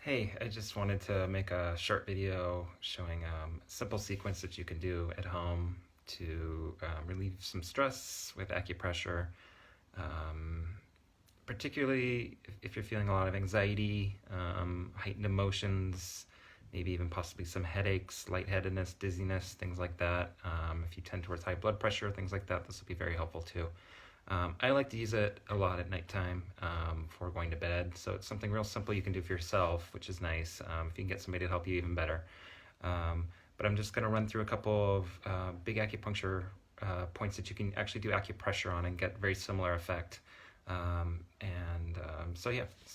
Hey, I just wanted to make a short video showing a simple sequence that you can do at home to relieve some stress with acupressure, um, particularly if you're feeling a lot of anxiety, heightened emotions, maybe even possibly some headaches, lightheadedness, dizziness, things like that. If you tend towards high blood pressure, things like that, this will be very helpful too. I like to use it a lot at nighttime before going to bed. So it's something real simple you can do for yourself, which is nice. If you can get somebody to help you, even better. Um, but I'm just going to run through a couple of big acupuncture points that you can actually do acupressure on and get very similar effect.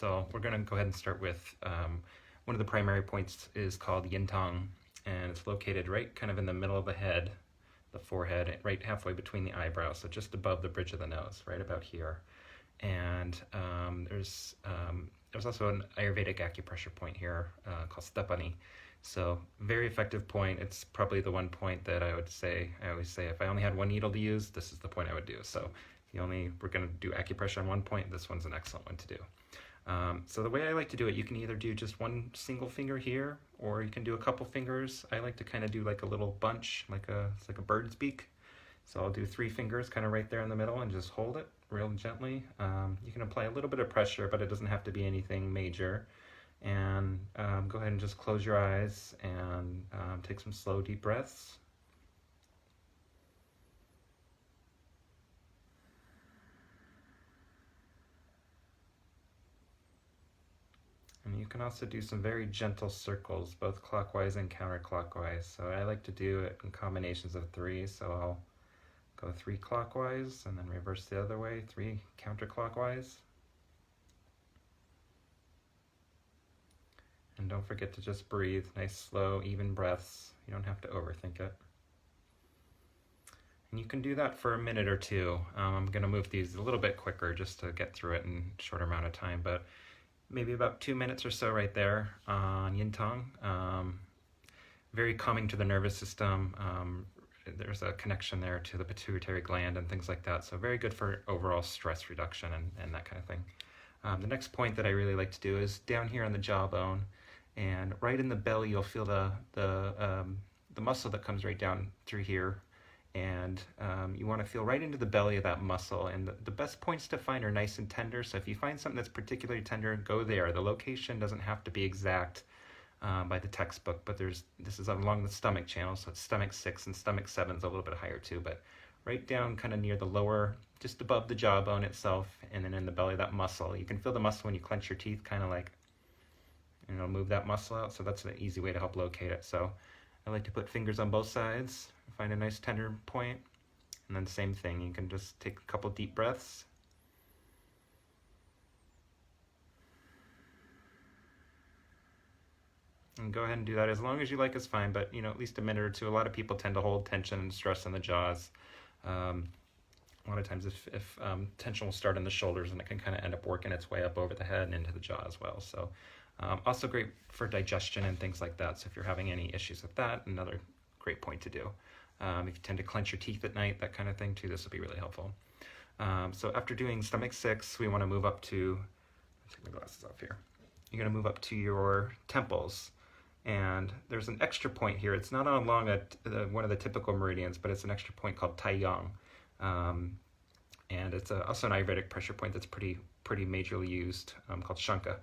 So we're going to go ahead and start with one of the primary points is called yin tong, and it's located right kind of in the middle of the head, the forehead, right halfway between the eyebrows, so just above the bridge of the nose, right about here. And there's also an Ayurvedic acupressure point here called Stepani. So very effective point. It's probably the one point that I always say if I only had one needle to use, this is the point I would do. So if you only were going to do acupressure on one point, this one's an excellent one to do. So the way I like to do it, you can either do just one single finger here, or you can do a couple fingers. I like to kind of do like a little bunch, it's like a bird's beak. So I'll do 3 fingers kind of right there in the middle and just hold it real gently. You can apply a little bit of pressure, but it doesn't have to be anything major. And go ahead and just close your eyes and take some slow, deep breaths. And you can also do some very gentle circles, both clockwise and counterclockwise. So I like to do it in combinations of 3. So I'll go 3 clockwise and then reverse the other way, 3 counterclockwise. And don't forget to just breathe, nice, slow, even breaths. You don't have to overthink it. And you can do that for a minute or 2. I'm going to move these a little bit quicker just to get through it in a shorter amount of time, but maybe about 2 minutes or so right there on yin tong. Very calming to the nervous system. There's a connection there to the pituitary gland and things like that. So very good for overall stress reduction and that kind of thing. The next point that I really like to do is down here on the jawbone, and right in the belly you'll feel the muscle that comes right down through here. And you want to feel right into the belly of that muscle. And the best points to find are nice and tender. So if you find something that's particularly tender, go there. The location doesn't have to be exact by the textbook, but this is along the stomach channel, so it's stomach 6, and stomach 7 is a little bit higher too. But right down kind of near the lower, just above the jawbone itself, and then in the belly of that muscle. You can feel the muscle when you clench your teeth, kind of like, move that muscle out. So that's an easy way to help locate it. So I like to put fingers on both sides, find a nice tender point, and then same thing. You can just take a couple deep breaths. And go ahead and do that as long as you like is fine, but at least a minute or 2. A lot of people tend to hold tension and stress in the jaws. A lot of times if tension will start in the shoulders, and it can kind of end up working its way up over the head and into the jaw as well. So also great for digestion and things like that. So if you're having any issues with that, another great point to do. If you tend to clench your teeth at night, that kind of thing too, this will be really helpful. So after doing stomach 6, we want to move up to, take my glasses off here. You're going to move up to your temples. And there's an extra point here. It's not along one of the typical meridians, but it's an extra point called Taiyang. And it's also an Ayurvedic pressure point that's pretty majorly used, called Shanka.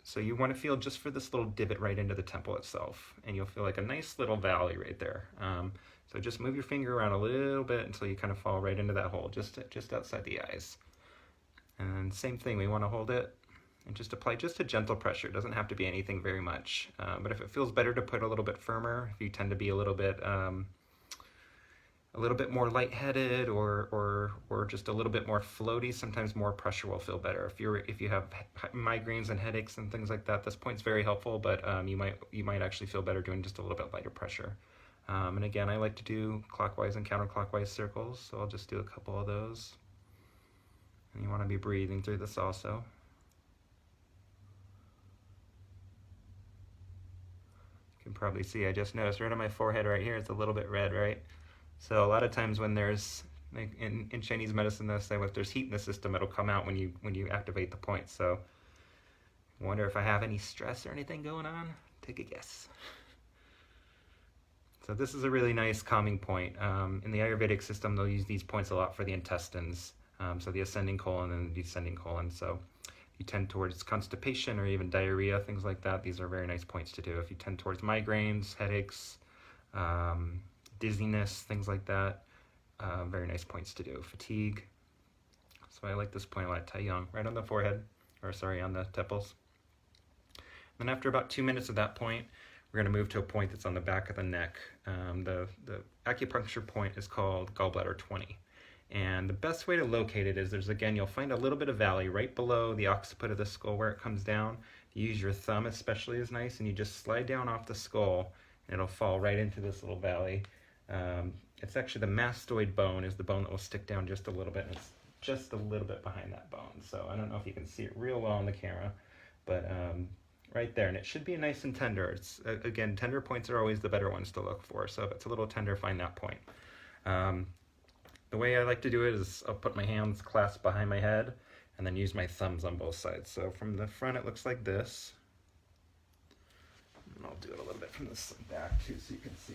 So you want to feel just for this little divot right into the temple itself, and you'll feel like a nice little valley right there. So just move your finger around a little bit until you kind of fall right into that hole, just outside the eyes. And same thing, we want to hold it and just apply just a gentle pressure. It doesn't have to be anything very much. But if it feels better to put a little bit firmer, if you tend to be a little bit more lightheaded or just a little bit more floaty, sometimes more pressure will feel better. If you have migraines and headaches and things like that, this point's very helpful, but you might actually feel better doing just a little bit lighter pressure. And again, I like to do clockwise and counterclockwise circles, so I'll just do a couple of those. And you want to be breathing through this also. You can probably see, I just noticed right on my forehead right here, it's a little bit red, right? So a lot of times when there's, like in Chinese medicine, they'll say if there's heat in the system, it'll come out when you activate the point. So Wonder if I have any stress or anything going on? Take a guess. So this is a really nice calming point. In the Ayurvedic system, they'll use these points a lot for the intestines. So the ascending colon and the descending colon. So if you tend towards constipation or even diarrhea, things like that, these are very nice points to do. If you tend towards migraines, headaches, dizziness, things like that, very nice points to do. Fatigue. So I like this point a lot. Taiyang, right on the forehead, or sorry, on the temples. And after about 2 minutes at that point, we're going to move to a point that's on the back of the neck. The acupuncture point is called gallbladder 20. And the best way to locate it is you'll find a little bit of valley right below the occiput of the skull where it comes down. You use your thumb especially is nice, and you just slide down off the skull, and it'll fall right into this little valley. It's actually the mastoid bone is the bone that will stick down just a little bit, and it's just a little bit behind that bone. So I don't know if you can see it real well on the camera, but right there, and it should be nice and tender. It's again, tender points are always the better ones to look for. So if it's a little tender, find that point. The way I like to do it is I'll put my hands clasped behind my head and then use my thumbs on both sides. So from the front, it looks like this. And I'll do it a little bit from the back too, so you can see.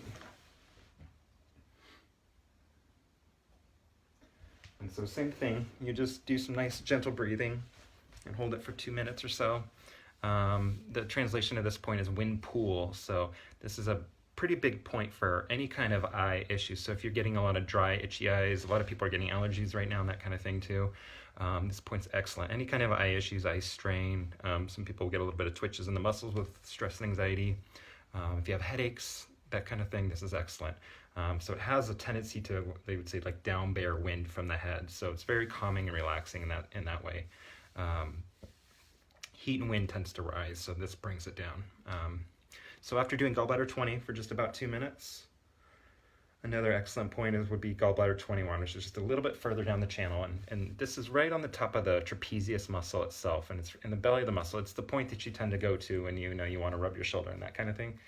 And so same thing, you just do some nice gentle breathing and hold it for 2 minutes or so. The translation of this point is wind pool. So this is a pretty big point for any kind of eye issues. So if you're getting a lot of dry, itchy eyes, a lot of people are getting allergies right now and that kind of thing too. This point's excellent. Any kind of eye issues, eye strain. Some people get a little bit of twitches in the muscles with stress and anxiety. If you have headaches, that kind of thing, this is excellent. So it has a tendency to, they would say, like down bear wind from the head. So it's very calming and relaxing in that way. Heat and wind tends to rise, so this brings it down. So after doing gallbladder 20 for just about 2 minutes, another excellent point would be gallbladder 21, which is just a little bit further down the channel. And this is right on the top of the trapezius muscle itself, and it's in the belly of the muscle. It's the point that you tend to go to when you know you want to rub your shoulder and that kind of thing.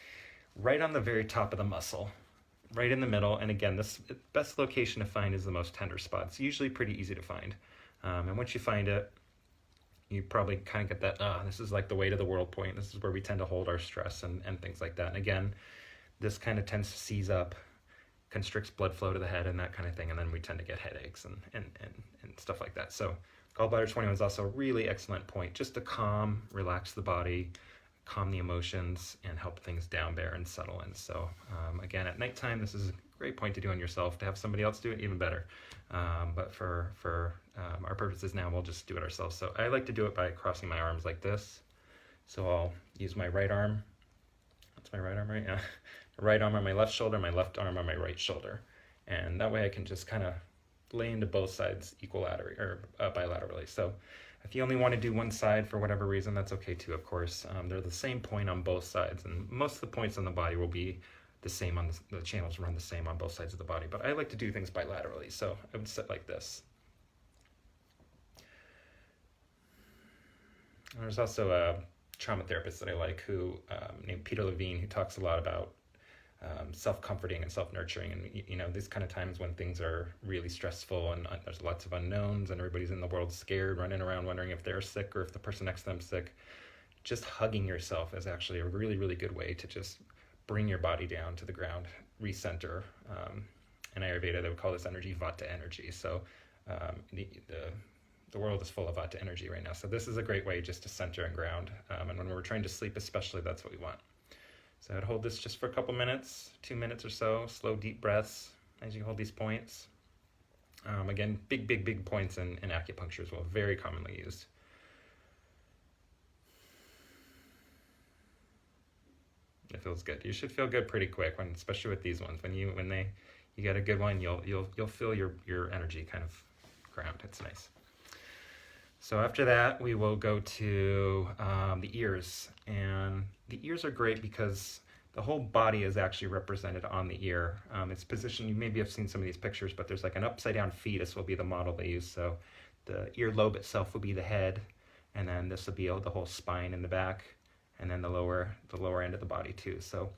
Right on the very top of the muscle, right in the middle. And again, this best location to find is the most tender spot. It's usually pretty easy to find. And once you find it, you probably kind of get that, this is like the weight of the world point. This is where we tend to hold our stress and things like that. And again, this kind of tends to seize up, constricts blood flow to the head and that kind of thing. And then we tend to get headaches and stuff like that. So gallbladder 21 is also a really excellent point just to calm, relax the body, calm the emotions, and help things down bear and settle in. So again, at nighttime, this is a great point to do on yourself. To have somebody else do it, even better. But for our purposes now, we'll just do it ourselves. So I like to do it by crossing my arms like this. So I'll use my right arm. That's my right arm, right? Yeah. Right arm on my left shoulder, my left arm on my right shoulder. And that way I can just kind of lay into both sides equilaterally or bilaterally. So if you only want to do one side for whatever reason, that's okay too, of course. They're the same point on both sides, and most of the points on the body will be the same on the channels run the same on both sides of the body. But I like to do things bilaterally, so I would sit like this. There's also a trauma therapist that I like who named Peter Levine, who talks a lot about self-comforting and self-nurturing, and you know, these kind of times when things are really stressful and there's lots of unknowns and everybody's in the world scared, running around wondering if they're sick or if the person next to them is sick, just hugging yourself is actually a really, really good way to just bring your body down to the ground, recenter. In Ayurveda, they would call this energy Vata energy. So the world is full of Vata energy right now. So this is a great way just to center and ground. And when we're trying to sleep especially, that's what we want. So I'd hold this just for a couple minutes, 2 minutes or so, slow, deep breaths as you hold these points. Again, big points in acupuncture as well, very commonly used. It feels good. You should feel good pretty quick, especially with these ones. When you get a good one, you'll feel your energy kind of ground. It's nice. So after that, we will go to the ears. And the ears are great because the whole body is actually represented on the ear. It's positioned, you maybe have seen some of these pictures, but there's like an upside down fetus will be the model they use. So the earlobe itself will be the head, and then this will be the whole spine in the back, and then the lower end of the body too. So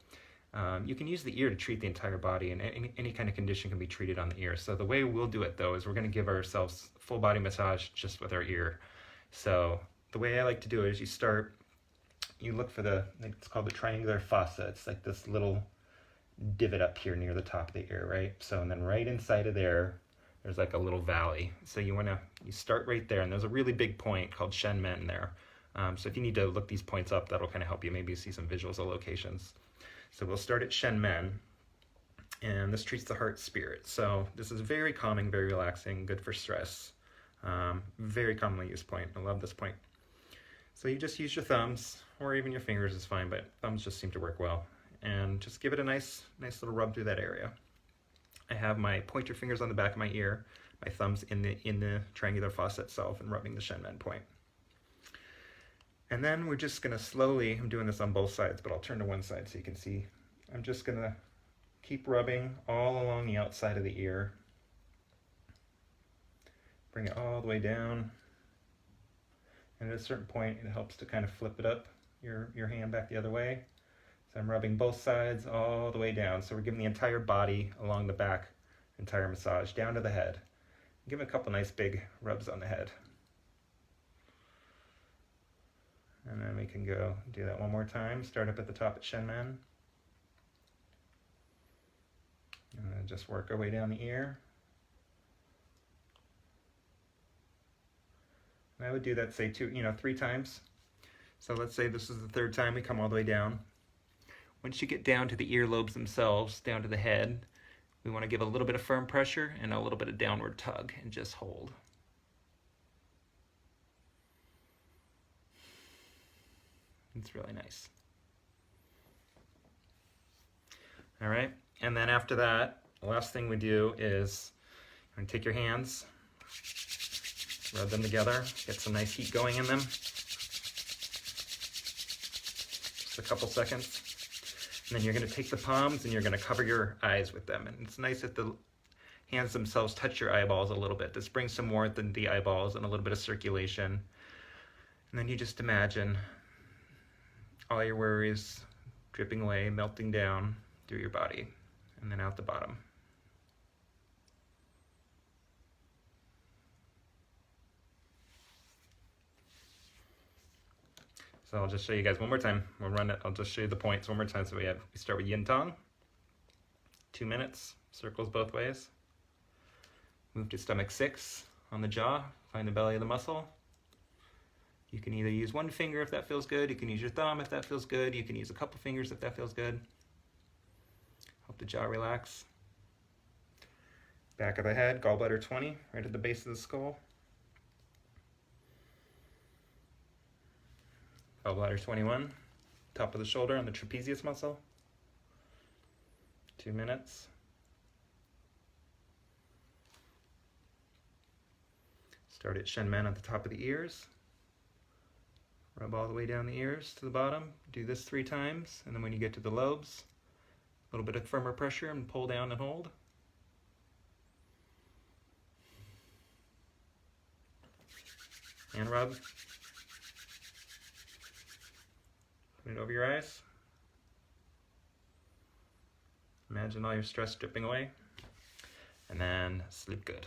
you can use the ear to treat the entire body, and any kind of condition can be treated on the ear. So the way we'll do it though is we're going to give ourselves full body massage just with our ear. So the way I like to do it is you start you look for it's called the triangular fossa. It's like this little divot up here near the top of the ear, right? So, and then right inside of there's like a little valley. So you start right there, and there's a really big point called Shen Men there. So if you need to look these points up, that'll kind of help you maybe see some visuals of locations. So we'll start at Shen Men, and this treats the heart spirit. So this is very calming, very relaxing, good for stress. Very commonly used point. I love this point. So you just use your thumbs, or even your fingers is fine, but thumbs just seem to work well. And just give it a nice little rub through that area. I have my pointer fingers on the back of my ear, my thumbs in the triangular fossa itself, and rubbing the Shen Men point. And then we're just gonna slowly, I'm doing this on both sides, but I'll turn to one side so you can see. I'm just gonna keep rubbing all along the outside of the ear. Bring it all the way down. And at a certain point, it helps to kind of flip it up, your hand back the other way. So I'm rubbing both sides all the way down. So we're giving the entire body along the back, entire massage, down to the head. Give it a couple nice big rubs on the head. And then we can go do that one more time. Start up at the top at Shen Men. And then just work our way down the ear. And I would do that, say, 3 times. So let's say this is the 3rd time we come all the way down. Once you get down to the earlobes themselves, down to the head, we want to give a little bit of firm pressure and a little bit of downward tug and just hold. It's really nice. All right, and then after that, the last thing we do is take your hands, rub them together, get some nice heat going in them. Just a couple seconds. And then you're going to take the palms and you're going to cover your eyes with them. And it's nice if the hands themselves touch your eyeballs a little bit. This brings some warmth in the eyeballs and a little bit of circulation. And then you just imagine all your worries dripping away, melting down through your body, and then out the bottom. So I'll just show you guys one more time. We'll run it. I'll just show you the points one more time. So we start with Yin Tong, 2 minutes, circles both ways. Move to stomach 6 on the jaw, find the belly of the muscle. You can either use one finger if that feels good. You can use your thumb if that feels good. You can use a couple fingers if that feels good. Help the jaw relax. Back of the head, gallbladder 20, right at the base of the skull. Gallbladder 21, top of the shoulder on the trapezius muscle. 2 minutes. Start at Shen Men at the top of the ears. Rub all the way down the ears to the bottom. Do this 3 times, and then when you get to the lobes, a little bit of firmer pressure and pull down and hold. And rub. Put it over your eyes. Imagine all your stress dripping away. And then sleep good.